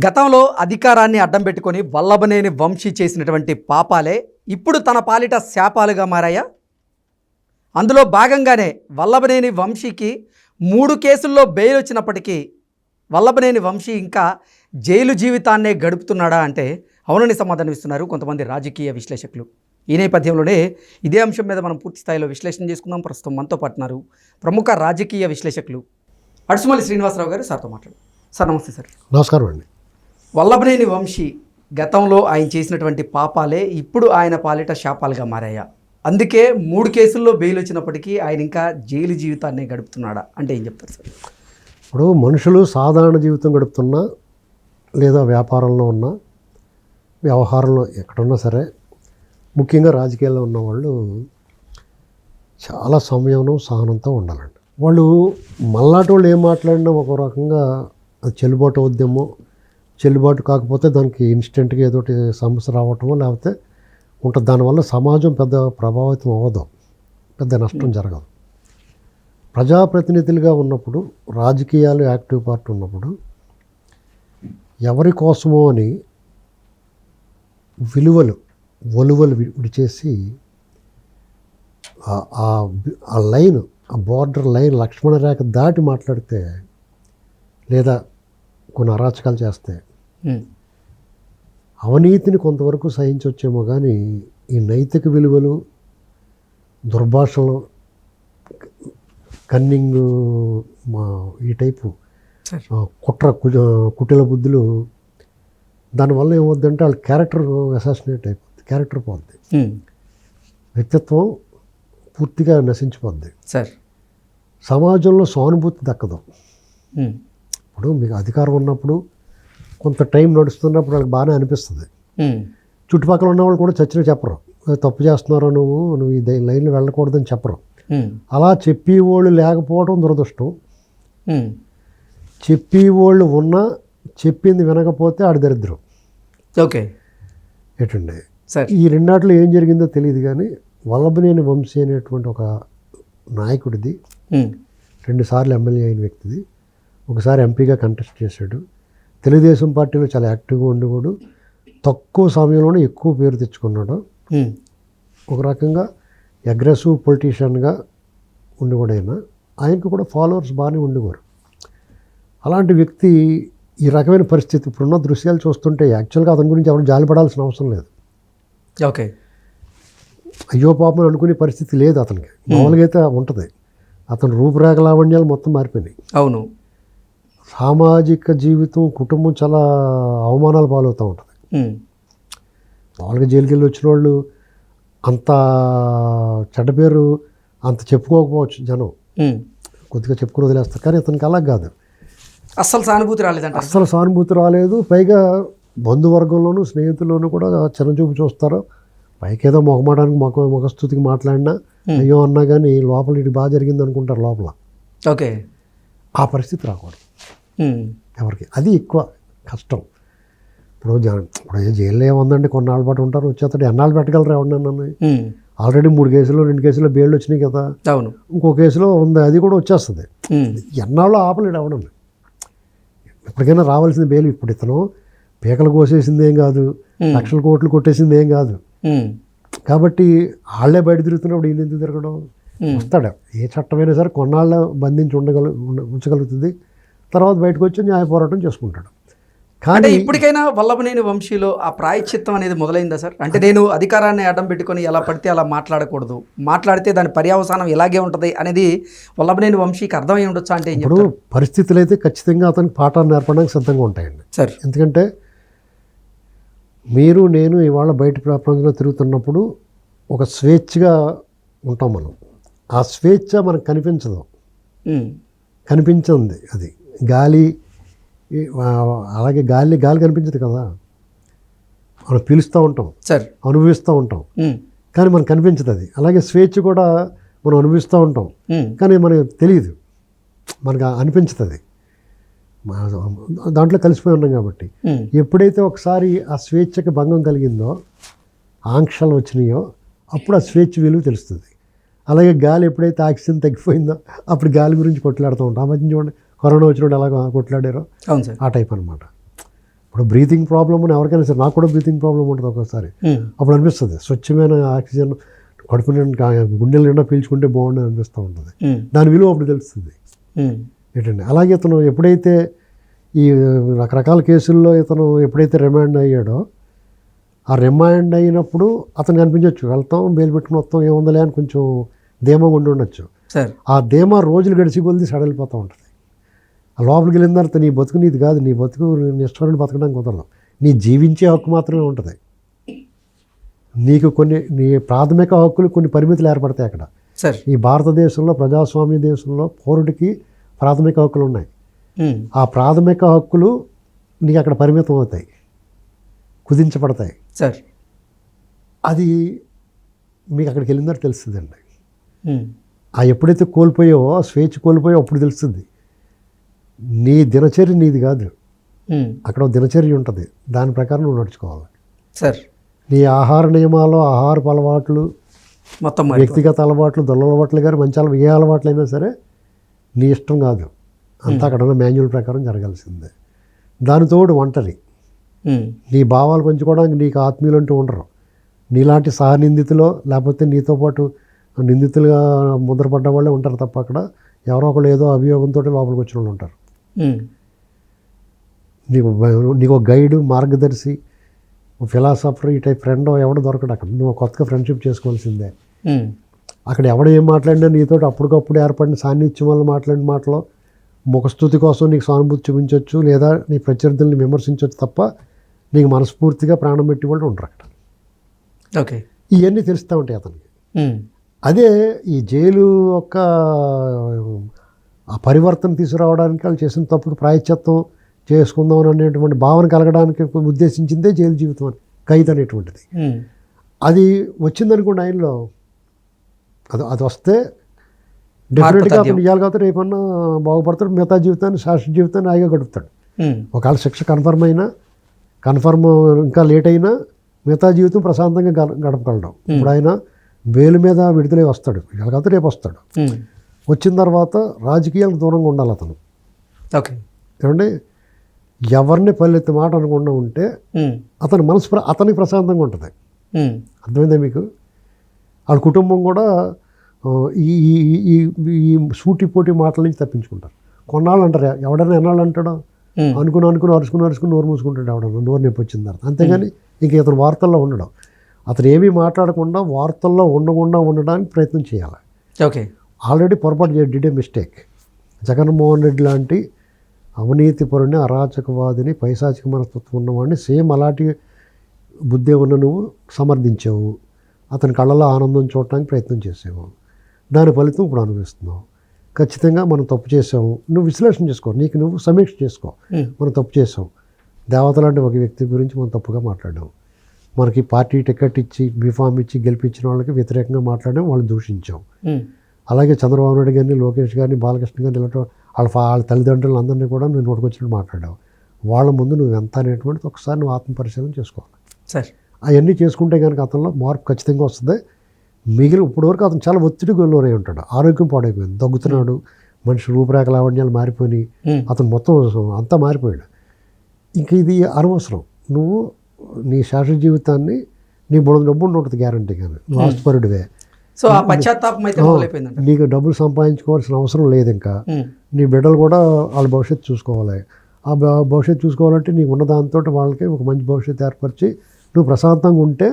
గతంలో అధికారాన్ని అడ్డం పెట్టుకొని వల్లభనేని వంశీ చేసినటువంటి పాపాలే ఇప్పుడు తన పాలిట శాపాలుగా మారాయా? అందులో భాగంగానే వల్లభనేని వంశీకి 3 కేసుల్లో బెయిల్ వచ్చినప్పటికీ వల్లభనేని వంశీ ఇంకా జైలు జీవితాన్నే గడుపుతున్నాడా అంటే అవునని సమాధానం ఇస్తున్నారు కొంతమంది రాజకీయ విశ్లేషకులు. ఈ నేపథ్యంలోనే ఇదే అంశం మీద మనం పూర్తి స్థాయిలో విశ్లేషణ చేసుకుందాం. ప్రస్తుతం మనతో పాటున్నారు ప్రముఖ రాజకీయ విశ్లేషకులు అడుసుమల్లి శ్రీనివాసరావు గారు. సార్తో మాట్లాడు. సార్ నమస్తే. సార్ నమస్కారం అండి. వల్లభనేని వంశీ గతంలో ఆయన చేసినటువంటి పాపాలే ఇప్పుడు ఆయన పాలిట శాపాలుగా మారాయా? అందుకే 3 కేసుల్లో బెయిల్ వచ్చినప్పటికీ ఆయన ఇంకా జైలు జీవితాన్ని గడుపుతున్నాడా అంటే ఏం చెప్తారు సార్? ఇప్పుడు మనుషులు సాధారణ జీవితం గడుపుతున్నా లేదా వ్యాపారంలో ఉన్నా వ్యవహారంలో ఎక్కడున్నా సరే ముఖ్యంగా రాజకీయాల్లో ఉన్నవాళ్ళు చాలా సంయమనం సహనంతో ఉండాలండి. వాళ్ళు మళ్ళాటి వాళ్ళు ఏం మాట్లాడినా ఒక రకంగా అది చెల్లుబాటు అవుద్దేమో, చెల్లుబాటు కాకపోతే దానికి ఇన్స్టెంట్గా ఏదోటి సమస్య రావటమో లేకపోతే ఉంటుంది. దానివల్ల సమాజం పెద్ద ప్రభావితం అవ్వదు, పెద్ద నష్టం జరగదు. ప్రజాప్రతినిధులుగా ఉన్నప్పుడు, రాజకీయాలు యాక్టివ్ పార్టీ ఉన్నప్పుడు ఎవరి కోసమో అని ఒలువలు విడిచేసి ఆ లైన్, ఆ బార్డర్ లైన్, లక్ష్మణ రేఖ దాటి మాట్లాడితే లేదా కొన్ని అరాచకాలు చేస్తే అవినీతిని కొంతవరకు సహించవచ్చేమో, కానీ ఈ నైతిక విలువలు, దుర్భాషలు, కన్నింగ్, ఈ టైపు కుటిల బుద్ధులు, దానివల్ల ఏమవుద్దంటే వాళ్ళ క్యారెక్టర్ అసాసినేట్ అయిపోద్ది, క్యారెక్టర్ పోద్ది, వ్యక్తిత్వం పూర్తిగా నశించిపోద్ది. సార్ సమాజంలో సానుభూతి దక్కదు. ఇప్పుడు మీకు అధికారం ఉన్నప్పుడు కొంత టైం నడుస్తున్నప్పుడు వాళ్ళకి బాగానే అనిపిస్తుంది. చుట్టుపక్కల ఉన్న వాళ్ళు కూడా చచ్చిన చెప్పరు, తప్పు చేస్తున్నారో నువ్వు ఈ లైన్లో వెళ్ళకూడదని చెప్పరు. అలా చెప్పేవాళ్ళు లేకపోవడం దురదృష్టం. చెప్పేవాళ్ళు ఉన్నా చెప్పింది వినకపోతే ఆడి దరిద్రం. ఓకే ఏంటండి సార్, ఈ రెండాట్లో ఏం జరిగిందో తెలియదు, కానీ వల్లభనేని వంశీ అనేటువంటి ఒక నాయకుడిది 2 సార్లు ఎమ్మెల్యే అయిన వ్యక్తిది, ఒకసారి ఎంపీగా కంటెస్ట్ చేశాడు. తెలుగుదేశం పార్టీలో చాలా యాక్టివ్గా ఉండేవాడు, తక్కువ సమయంలోనే ఎక్కువ పేరు తెచ్చుకున్నాడు. ఒక రకంగా అగ్రెసివ్ పొలిటీషియన్గా ఉండేవాడు. ఆయనకు కూడా ఫాలోవర్స్ బాగానే ఉండేవారు. అలాంటి వ్యక్తి ఈ రకమైన పరిస్థితి ఇప్పుడున్న దృశ్యాలు చూస్తుంటే యాక్చువల్గా అతని గురించి ఎవరు జాలిపడాల్సిన అవసరం లేదు. ఓకే, అయ్యో పాపం అనుకునే పరిస్థితి లేదు అతనికి. మామూలుగా అయితే ఉంటుంది. అతని రూపురేఖ లావణ్యాలు మొత్తం మారిపోయినాయి. అవును, సామాజిక జీవితం, కుటుంబం చాలా అవమానాలు పాలవుతూ ఉంటుంది. మామూలుగా జైలుకి వెళ్ళి వచ్చిన వాళ్ళు అంత చెడ్డ పేరు అంత చెప్పుకోకపోవచ్చు, జనం కొద్దిగా చెప్పుకుని వదిలేస్తారు. కానీ అతనికి అలా కాదు, అస్సలు సానుభూతి రాలేదంట. అస్సలు సానుభూతి రాలేదు. పైగా బంధువర్గంలోనూ స్నేహితుల్లోనూ కూడా చిన్నచూపు చూస్తారు. పైకి ఏదో మొహమాడానికి మొగస్తుతికి మాట్లాడినా అయ్యో అన్నా కానీ లోపల ఇటు బాగా జరిగింది అనుకుంటారు లోపల. ఓకే, ఆ పరిస్థితి రాకూడదు ఎవరికి. అది ఎక్కువ కష్టం. ఇప్పుడు జైల్లో ఏముందండి, కొన్నాళ్ళ పాటు ఉంటారు, వచ్చేస్తాడు. ఎన్నాళ్ళు పెట్టగలరు ఎవరినన్నా? ఆల్రెడీ 3 కేసుల్లో 2 కేసుల్లో బెయిల్ వచ్చినాయి కదా. అవును, ఇంకో కేసులో ఉంది, అది కూడా వచ్చేస్తుంది. ఎన్నాళ్ళు ఆపలేడు ఎవడన్నా. ఎప్పటికైనా రావాల్సింది బెయిల్. ఇప్పుడు ఇతను పీకలు కోసేసింది ఏం కాదు, లక్షల కోట్లు కొట్టేసింది ఏం కాదు. కాబట్టి వాళ్ళే బయట తిరుగుతున్నప్పుడు ఈయన ఎందుకు తిరగడం? వస్తాడు. ఏ చట్టమైనా సరే కొన్నాళ్ళ బంధించి ఉంచగలుగుతుంది. తర్వాత బయటకు వచ్చి న్యాయ పోరాటం చేసుకుంటాడు. కానీ ఇప్పటికైనా వల్లభనేని వంశీలో ఆ ప్రాయశ్చిత్తం అనేది మొదలైందా సార్? అంటే నేను అధికారాన్ని అడ్డం పెట్టుకొని ఎలా పడితే అలా మాట్లాడకూడదు, మాట్లాడితే దాని పర్యవసానం ఇలాగే ఉంటుంది అనేది వల్లభనేని వంశీకి అర్థమై ఉండొచ్చా అంటే? ఇప్పుడు పరిస్థితులు అయితే ఖచ్చితంగా అతనికి పాఠాన్ని నేర్పడానికి సిద్ధంగా ఉంటాయండి సార్. ఎందుకంటే మీరు నేను ఇవాళ బయట ప్రపంచంలో తిరుగుతున్నప్పుడు ఒక స్వేచ్ఛగా ఉంటాం మనం. ఆ స్వేచ్ఛ మనకు కనిపించింది. అది గాలి, అలాగే గాలి కనిపించదు కదా, మనం పీలుస్తూ ఉంటాం సార్, అనుభవిస్తూ ఉంటాం, కానీ మనకు కనిపించదు అది. అలాగే స్వేచ్ఛ కూడా మనం అనుభవిస్తూ ఉంటాం, కానీ మనకు తెలియదు, మనకు అనిపించుతుంది. దాంట్లో కలిసిపోయి ఉన్నాం కాబట్టి ఎప్పుడైతే ఒకసారి ఆ స్వేచ్ఛకి భంగం కలిగిందో, ఆంక్షలు వచ్చినాయో, అప్పుడు ఆ స్వేచ్ఛ విలువ తెలుస్తుంది. అలాగే గాలి ఎప్పుడైతే ఆక్సిజన్ తగ్గిపోయిందో అప్పుడు గాలి గురించి కొట్లాడుతూ ఉంటాం. ఆ మధ్య చూడండి, కరోనా వచ్చినప్పుడు ఎలా కొట్లాడారో అవును సార్, ఆ టైప్ అనమాట. ఇప్పుడు ఇప్పుడు బ్రీతింగ్ ప్రాబ్లమ్ అని ఎవరికైనా సరే, నాకు కూడా బ్రీతింగ్ ప్రాబ్లం ఉంటుంది ఒక్కోసారి. అప్పుడు అనిపిస్తుంది స్వచ్ఛమైన ఆక్సిజన్ కడుపు నిండా గుండెల నిండా పీల్చుకుంటే బాగుండని అనిపిస్తూ ఉంటుంది. దాని విలువ అప్పుడు తెలుస్తుంది ఏంటండి. అలాగే ఇతను ఎప్పుడైతే ఈ రకరకాల కేసుల్లో ఇతను ఎప్పుడైతే రిమాండ్ అయ్యాడో, ఆ రిమాండ్ అయినప్పుడు అతనికి అనిపించవచ్చు వెళ్తాం బెయిల్ పెట్టుకుని వస్తాం ఏముందలే అని కొంచెం ధీమాగా ఉండి ఉండొచ్చు. ఆ ధీమా రోజులు గడిచి కొలిది సడలిపోతూ ఉంటుంది. ఆ లోపలికి వెళ్ళిన తర్వాత నీ బతుకు నీది కాదు, నీ బతుకు నీ ఇష్టం బతకడానికి కుదరదు. నీ జీవించే హక్కు మాత్రమే ఉంటుంది. నీకు నీ ప్రాథమిక హక్కులు కొన్ని పరిమితులు ఏర్పడతాయి అక్కడ. ఈ భారతదేశంలో ప్రజాస్వామ్య దేశంలో పౌరుడికి ప్రాథమిక హక్కులు ఉన్నాయి. ఆ ప్రాథమిక హక్కులు నీకు అక్కడ పరిమితం అవుతాయి, కుదించబడతాయి. అది మీకు అక్కడికి వెళ్ళిందని తెలుస్తుందండి. ఆ ఎప్పుడైతే కోల్పోయావో, ఆ స్వేచ్ఛ కోల్పోయావో అప్పుడు తెలుస్తుంది నీ దినచర్య నీది కాదు. అక్కడ దినచర్య ఉంటుంది, దాని ప్రకారం నువ్వు నడుచుకోవాలి. నీ ఆహార నియమాలు, ఆహారపు అలవాట్లు, మొత్తం వ్యక్తిగత అలవాట్లు, దొల్ల అలవాట్లు కానీ మంచి ఏ అలవాట్లు అయినా సరే నీ ఇష్టం కాదు, అంతా అక్కడ ఉన్న మాన్యువల్ ప్రకారం జరగాల్సిందే. దానితోడు ఒంటరి, నీ భావాలు పంచుకోవడానికి నీకు ఆత్మీయులు అంటూ ఉండరు. నీలాంటి సహనిందితులో లేకపోతే నీతో పాటు నిందితులుగా ముద్రపడ్డ వాళ్ళే ఉంటారు తప్ప అక్కడ ఎవరో ఒకళ్ళు ఏదో అభియోగంతో లోపలికి వచ్చిన వాళ్ళు ఉంటారు. నీకు ఒక గైడు, మార్గదర్శి, ఫిలాసఫర్, ఈ టైప్ ఫ్రెండ్ ఎవడో దొరకడు అక్కడ. నువ్వు కొత్తగా ఫ్రెండ్షిప్ చేసుకోవాల్సిందే. అక్కడ ఎవడు ఏం మాట్లాడినా నీతో అప్పటికప్పుడు ఏర్పడిన సాన్నిధ్యం వల్ల మాట్లాడిన మాటలో ముఖస్థుతి కోసం నీకు సానుభూతి చూపించవచ్చు, లేదా నీ ప్రత్యర్థుల్ని విమర్శించవచ్చు తప్ప నీకు మనస్ఫూర్తిగా ప్రాణం పెట్టి వాళ్ళు ఉండరు అక్కడ. ఇవన్నీ తెలుస్తూ ఉంటాయి అతనికి. అదే ఈ జైలు యొక్క ఆ పరివర్తన తీసుకురావడానికి వాళ్ళు చేసిన తప్పుకి ప్రాయశ్చిత్తం చేసుకుందాం అనేటువంటి భావన కలగడానికి ఉద్దేశించిందే జైలు జీవితం అని, ఖైదు అనేటువంటిది. అది వచ్చిందనుకోండి ఆయనలో, అది వస్తే డెఫినెట్గా అతను ఇవ్వాలి కాబట్టి రేపన్నా బాగుపడతాడు, మిగతా జీవితాన్ని, శాశ్వత జీవితాన్ని హాయిగా గడుపుతాడు. ఒకవేళ శిక్ష కన్ఫర్మ్ ఇంకా లేట్ అయినా మిగతా జీవితం ప్రశాంతంగా గడపగలడం. ఇప్పుడు ఆయన బెయిల్ మీద విడుదలై వస్తాడు, ఇవాళ కాబట్టి రేపు వస్తాడు. వచ్చిన తర్వాత రాజకీయాలకు దూరంగా ఉండాలి అతను. ఏమంటే ఎవరిని పల్లెత్తి మాట అనకుండా ఉంటే అతని మనసు అతనికి ప్రశాంతంగా ఉంటుంది. అర్థమైందా మీకు? వాళ్ళ కుటుంబం కూడా ఈ ఈ ఈ సూటిపోటీ మాటల నుంచి తప్పించుకుంటారు. కొన్నాళ్ళు అంటారు, ఎవడైనా ఎన్నాళ్ళు అంటాడో అనుకుని అరుచుకుని నోరు మూసుకుంటాడు ఎవడన్నా, నోరు నొప్పి వచ్చిన తర్వాత. అంతేగాని ఇంక ఇతను వార్తల్లో ఉండడం, అతను ఏమీ మాట్లాడకుండా వార్తల్లో ఉండకుండా ఉండడానికి ప్రయత్నం చేయాలి. ఆల్రెడీ పొరపాటు డిడే మిస్టేక్. జగన్మోహన్ రెడ్డి లాంటి అవినీతిపరుని, అరాచకవాదిని, పైశాచిక మనస్తత్వం ఉన్నవాడిని సేమ్ అలాంటి బుద్ధి ఉన్న నువ్వు సమర్థించావు. అతని కళ్ళలో ఆనందం చూడటానికి ప్రయత్నం చేసావు. దాని ఫలితం ఇప్పుడు అనుభవిస్తున్నావు. ఖచ్చితంగా మనం తప్పు చేసాము. నువ్వు విశ్లేషణ చేసుకో, నీకు నువ్వు సమీక్ష చేసుకో. మనం తప్పు చేసాం. దేవత లాంటి ఒక వ్యక్తి గురించి మనం తప్పుగా మాట్లాడాం. మనకి పార్టీ టికెట్ ఇచ్చి బీఫామ్ ఇచ్చి గెలిపించిన వాళ్ళకి వ్యతిరేకంగా మాట్లాడడం, వాళ్ళని దూషించాం. అలాగే చంద్రబాబు నాయుడు గారిని, లోకేష్ గారిని, బాలకృష్ణ గారిని, ఇలాంటి వాళ్ళ తల్లిదండ్రులు అందరినీ కూడా నువ్వు నోటుకొచ్చినట్టు మాట్లాడావు. వాళ్ళ ముందు నువ్వు ఎంత అనేటువంటిది ఒకసారి నువ్వు ఆత్మపరిశీలన చేసుకోవాలి. అవన్నీ చేసుకుంటే కనుక అతనిలో మార్పు ఖచ్చితంగా వస్తుంది. ఇప్పటివరకు అతను చాలా ఒత్తిడికి లోనై ఉంటాడు, ఆరోగ్యం పాడైపోయింది, దగ్గుతున్నాడు, మనిషి రూపురేఖ లావణ్యాలు మారిపోయి అతను మొత్తం అంతా మారిపోయాడు. ఇంక ఇది అనవసరం. నువ్వు నీ శాశ్వత జీవితాన్ని నీ డబ్బు ఉంటుంది గ్యారంటీ, కానీ నువ్వు ఆస్తిపరుడివే. నీకు డబ్బులు సంపాదించుకోవాల్సిన అవసరం లేదు. ఇంకా నీ బిడ్డలు కూడా వాళ్ళ భవిష్యత్తు చూసుకోవాలి. ఆ భవిష్యత్తు చూసుకోవాలంటే నీకు ఉన్న దాంతో వాళ్ళకి ఒక మంచి భవిష్యత్తు ఏర్పరిచి నువ్వు ప్రశాంతంగా ఉంటే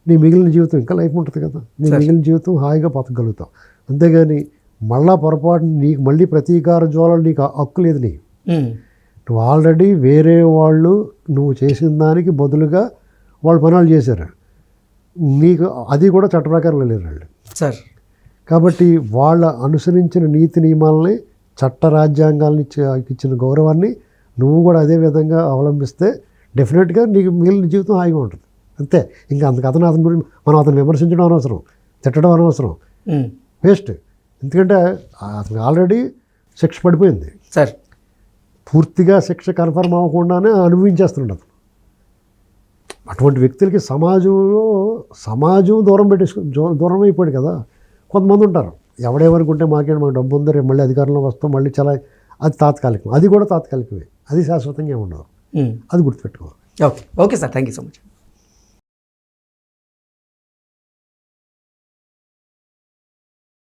నీ మిగిలిన జీవితం ఇంకా లైఫ్ ఉంటుంది కదా. నీ మిగిలిన జీవితం హాయిగా బతకగలుగుతావు. అంతేగాని మళ్ళా పొరపాటు నీకు మళ్ళీ ప్రతీకార జ్వాలలు నీకు హక్కు లేదు. నువ్వు ఆల్రెడీ వేరే వాళ్ళు నువ్వు చేసిన దానికి బదులుగా వాళ్ళు పనులు చేశారు, నీకు అది కూడా చట్ట ప్రకారం లేరు వాళ్ళు. కాబట్టి వాళ్ళ అనుసరించిన నీతి నియమాలని, చట్ట రాజ్యాంగాలని ఇచ్చిన గౌరవాన్ని నువ్వు కూడా అదే విధంగా అవలంబిస్తే డెఫినెట్గా నీకు మిగిలిన జీవితం హాయిగా ఉంటుంది. అంతే. ఇంకా అతని గురించి మనం అతను విమర్శించడం అనవసరం, తిట్టడం అనవసరం, వేస్ట్. ఎందుకంటే అతనికి ఆల్రెడీ శిక్ష పడిపోయింది. పూర్తిగా శిక్ష కన్ఫర్మ్ అవ్వకుండానే అనుభవించేస్తున్నాడు అతను. అటువంటి వ్యక్తులకి సమాజం దూరం అయిపోయాడు కదా. కొంతమంది ఉంటారు, ఎవడేమనుకుంటే మాకు డబ్బు ఉందో రేపు మళ్ళీ అధికారంలోకి వస్తాం, మళ్ళీ చాలా, అది తాత్కాలికం. అది కూడా తాత్కాలికమే, అది శాశ్వతంగా ఉండదు. అది గుర్తుపెట్టుకోవాలి. Okay okay sir, thank you so much.